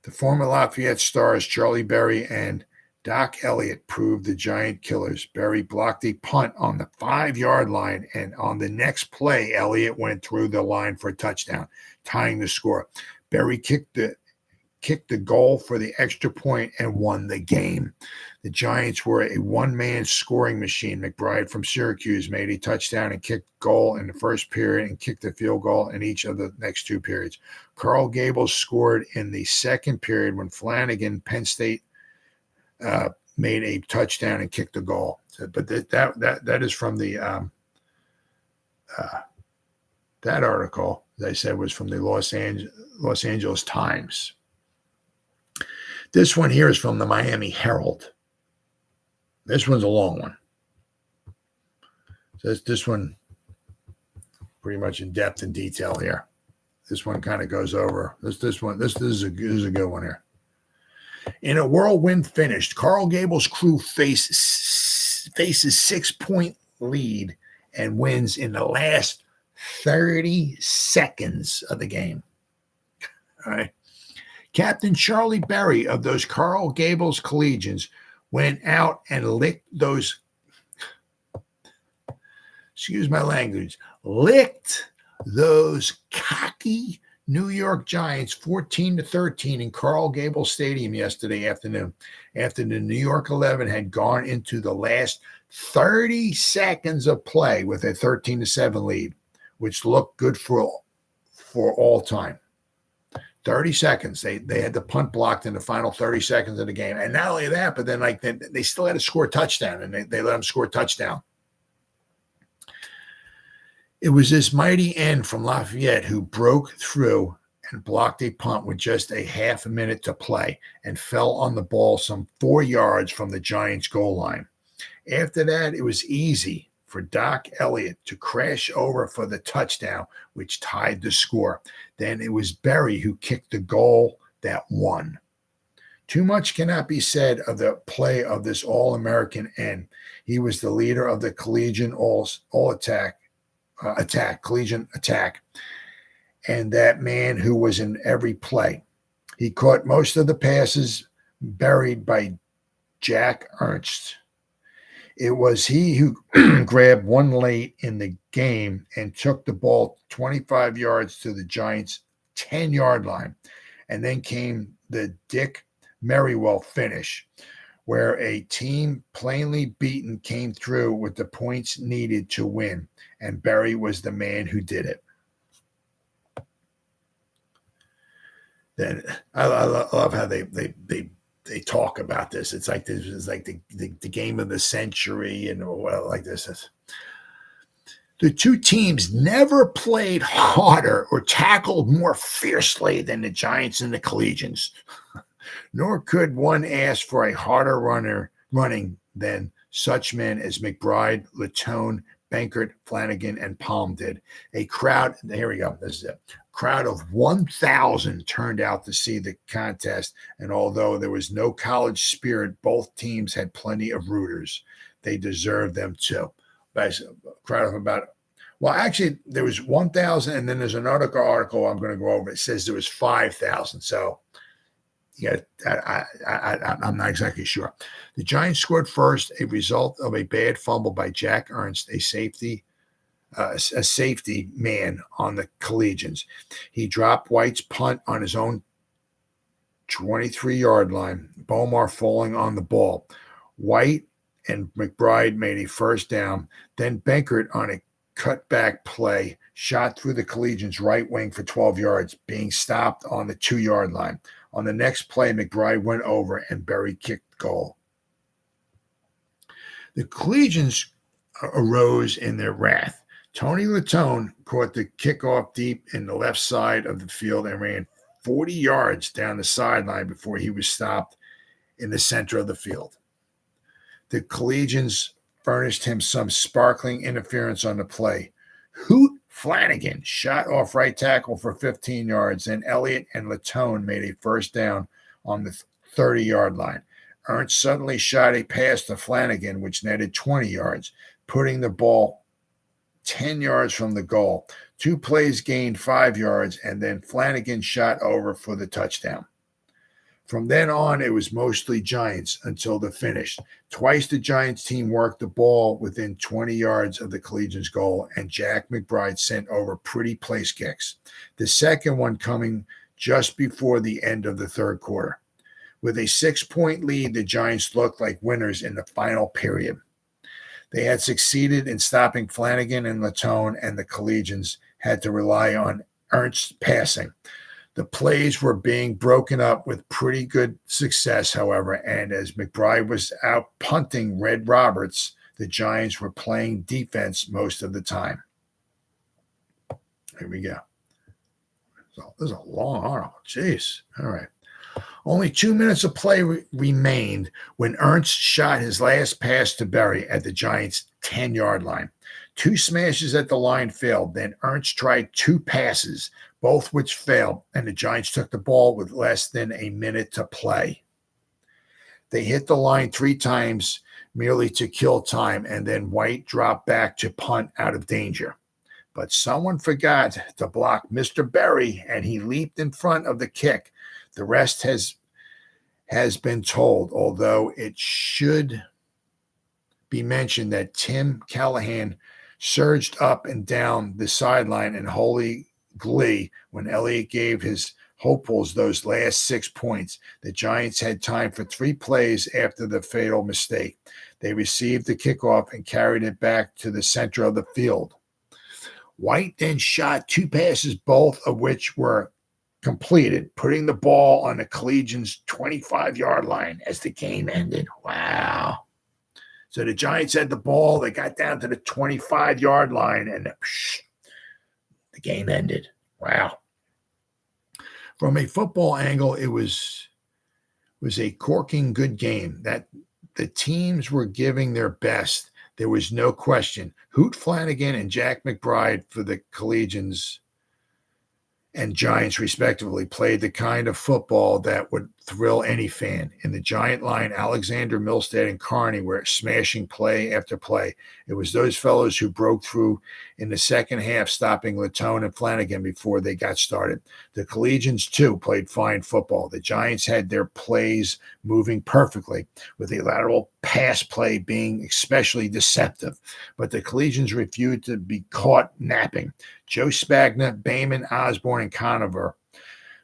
The former Lafayette Stars, Charlie Berry and Doc Elliott, proved the Giant killers. Berry blocked a punt on the 5-yard line, and on the next play, Elliott went through the line for a touchdown, tying the score. Berry kicked the goal for the extra point and won the game. The Giants were a one-man scoring machine. McBride from Syracuse made a touchdown and kicked goal in the first period and kicked a field goal in each of the next 2 periods. Coral Gables scored in the second period when Flanagan, Penn State, made a touchdown and kicked a goal. So, but that is from the that article, as I said, was from the Los Angeles Times. This one here is from the Miami Herald. This one's a long one. So this one pretty much in depth and detail here. This one kind of goes over this is a good one here. In a whirlwind finish, Coral Gables crew faces 6-point lead and wins in the last 30 seconds of the game. All right. Captain Charlie Berry of those Coral Gables Collegians went out and licked those, excuse my language, licked those cocky New York Giants 14-13 in Coral Gables Stadium yesterday afternoon, after the New York 11 had gone into the last 30 seconds of play with a 13-7 lead, which looked good for all time. 30 seconds. They had the punt blocked in the final 30 seconds of the game. And not only that, but then they still had to score a touchdown, and they let them score a touchdown. It was this mighty end from Lafayette who broke through and blocked a punt with just a half a minute to play and fell on the ball some 4 yards from the Giants' goal line. After that, it was easy for Doc Elliott to crash over for the touchdown, which tied the score. Then it was Berry who kicked the goal that won. Too much cannot be said of the play of this All-American end. He was the leader of the collegiate collegiate attack, and that man who was in every play. He caught most of the passes buried by Jack Ernst. It was he who grabbed one late in the game and took the ball 25 yards to the Giants' 10-yard line. And then came the Dick Merriwell finish, where a team plainly beaten came through with the points needed to win. And Berry was the man who did it. Then I love how they talk about this. It's like this is like the game of the century, and like this. The two teams never played harder or tackled more fiercely than the Giants and the Collegians. Nor could one ask for a harder running than such men as McBride, Latone, Bankert, Flanagan, and Palm did. A crowd, here we go, this is it. Crowd of 1,000 turned out to see the contest, and although there was no college spirit, both teams had plenty of rooters. They deserved them too. But a crowd of about, well, actually, there was 1,000, and then there's another article I'm going to go over. It says there was 5,000. So, yeah, I'm not exactly sure. The Giants scored first, a result of a bad fumble by Jack Ernst, a safety man on the Collegians. He dropped White's punt on his own 23-yard line, Bomar falling on the ball. White and McBride made a first down. Then Bankert on a cutback play shot through the Collegians' right wing for 12 yards, being stopped on the 2-yard line. On the next play, McBride went over and Berry kicked the goal. The Collegians arose in their wrath. Tony Latone caught the kickoff deep in the left side of the field and ran 40 yards down the sideline before he was stopped in the center of the field. The Collegians furnished him some sparkling interference on the play. Hoot Flanagan shot off right tackle for 15 yards, and Elliott and Latone made a first down on the 30-yard line. Ernst suddenly shot a pass to Flanagan, which netted 20 yards, putting the ball 10 yards from the goal. 2 plays gained 5 yards, and then Flanagan shot over for the touchdown. From then on, it was mostly Giants until the finish. Twice the Giants team worked the ball within 20 yards of the Collegians' goal, and Jack McBride sent over pretty place kicks, the second one coming just before the end of the third quarter. With a 6-point lead, the Giants looked like winners in the final period. They had succeeded in stopping Flanagan and Latone, and the Collegians had to rely on Ernst's passing. The plays were being broken up with pretty good success, however, and as McBride was out punting Red Roberts, the Giants were playing defense most of the time. Here we go. So this is a long article. Jeez. All right. Only 2 minutes of play remained when Ernst shot his last pass to Berry at the Giants' 10-yard line. 2 smashes at the line failed. Then Ernst tried 2 passes, both which failed, and the Giants took the ball with less than a minute to play. They hit the line 3 times merely to kill time, and then White dropped back to punt out of danger. But someone forgot to block Mr. Berry, and he leaped in front of the kick. The rest has been told, although it should be mentioned that Tim Callahan surged up and down the sideline in holy glee when Elliott gave his hopefuls those last 6 points. The Giants had time for 3 plays after the fatal mistake. They received the kickoff and carried it back to the center of the field. White then shot 2 passes, both of which were completed, putting the ball on the Collegians' 25-yard line as the game ended. Wow. So the Giants had the ball. They got down to the 25-yard line, and the game ended. Wow. From a football angle, it was a corking good game. That the teams were giving their best. There was no question. Hoot Flanagan and Jack McBride for the Collegians and Giants, respectively, played the kind of football that would thrill any fan. In the Giant line, Alexander, Milstead, and Carney were smashing play after play. It was those fellows who broke through in the second half, stopping Latone and Flanagan before they got started. The Collegians, too, played fine football. The Giants had their plays moving perfectly, with the lateral pass play being especially deceptive. But the Collegians refused to be caught napping. Joe Spagna, Bayman, Osborne, and Conover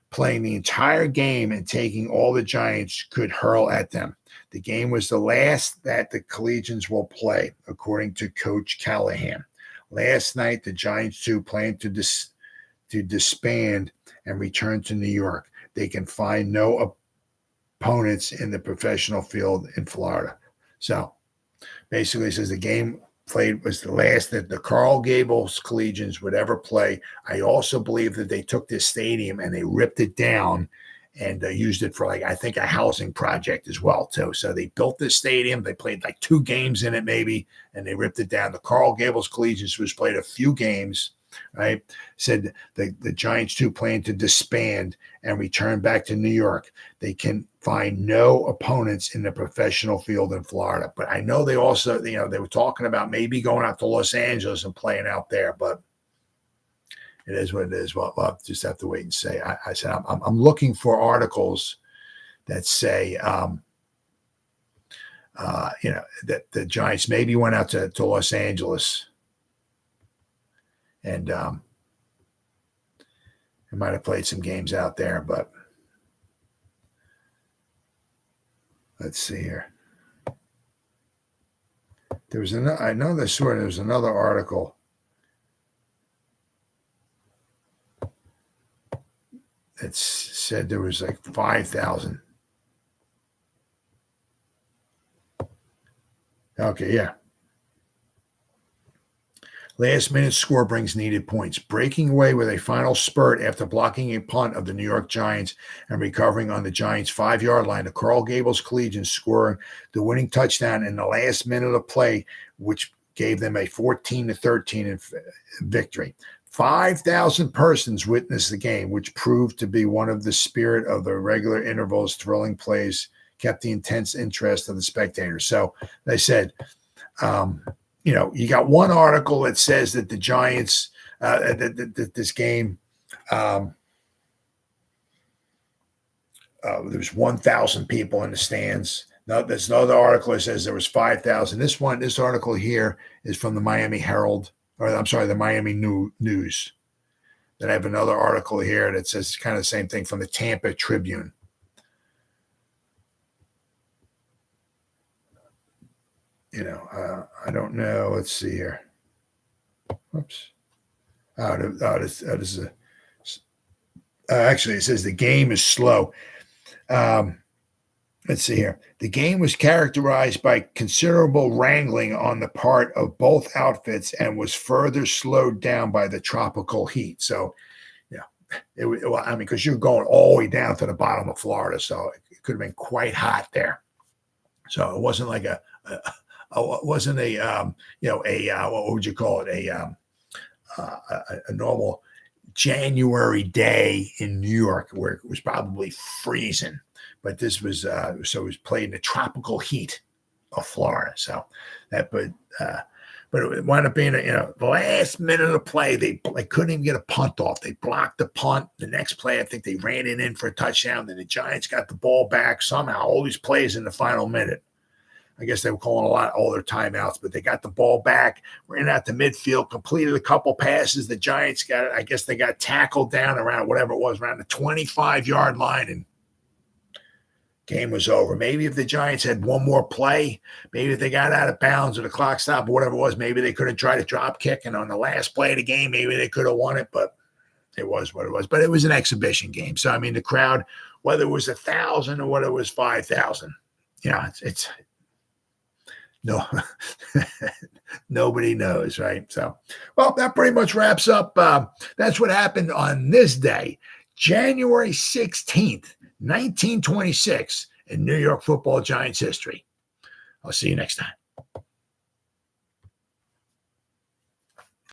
playing the entire game and taking all the Giants could hurl at them. The game was the last that the Collegians will play, according to Coach Callahan. Last night, the Giants, too, planned to disband and return to New York. They can find no opponents in the professional field in Florida. So basically, it says the game played was the last that the Coral Gables Collegians would ever play. I also believe that they took this stadium and they ripped it down and used it for, like, I think a housing project as well, too. So they built this stadium. They played like 2 games in it maybe, and they ripped it down. The Coral Gables Collegians was played a few games, right? Said the Giants, too, plan to disband and return back to New York. They can find no opponents in the professional field in Florida. But I know they also, they were talking about maybe going out to Los Angeles and playing out there, but it is what it is. Well, I'll just have to wait and see. I said, I'm looking for articles that say, that the Giants maybe went out to Los Angeles and they might have played some games out there, but let's see here. There was another, I know this sort. There was another article that said there was like 5,000. Okay, yeah. Last-minute score brings needed points. Breaking away with a final spurt after blocking a punt of the New York Giants and recovering on the Giants' 5-yard line, the Coral Gables Collegians scoring the winning touchdown in the last minute of play, which gave them a 14-13 victory. 5,000 persons witnessed the game, which proved to be one of the spirit of the regular intervals. Thrilling plays kept the intense interest of the spectators. So they said, you got one article that says that the Giants, that this game, there was 1,000 people in the stands. Now, there's another article that says there was 5,000. This article here is from the Miami Herald, or I'm sorry, the Miami News. Then I have another article here that says kind of the same thing from the Tampa Tribune. I don't know. Let's see here. Oops. This is actually, it says the game is slow. Let's see here. The game was characterized by considerable wrangling on the part of both outfits and was further slowed down by the tropical heat. So, because you're going all the way down to the bottom of Florida, so it could have been quite hot there. So it wasn't like what would you call it? A normal January day in New York where it was probably freezing. But this was so it was played in the tropical heat of Florida. So but But it wound up being, the last minute of the play, they couldn't even get a punt off. They blocked the punt. The next play, I think they ran it in for a touchdown. Then the Giants got the ball back somehow. All these plays in the final minute. I guess they were calling all their timeouts, but they got the ball back, ran out to midfield, completed a couple passes. The Giants they got tackled down around whatever it was, around the 25-yard line, and game was over. Maybe if the Giants had one more play, maybe if they got out of bounds or the clock stopped or whatever it was, maybe they could have tried a drop kick, and on the last play of the game, maybe they could have won it, but it was what it was. But it was an exhibition game. So, I mean, the crowd, whether it was 1,000 or whether it was 5,000, it's no, nobody knows, right? So, well, that pretty much wraps up. That's what happened on this day, January 16th, 1926, in New York football Giants history. I'll see you next time.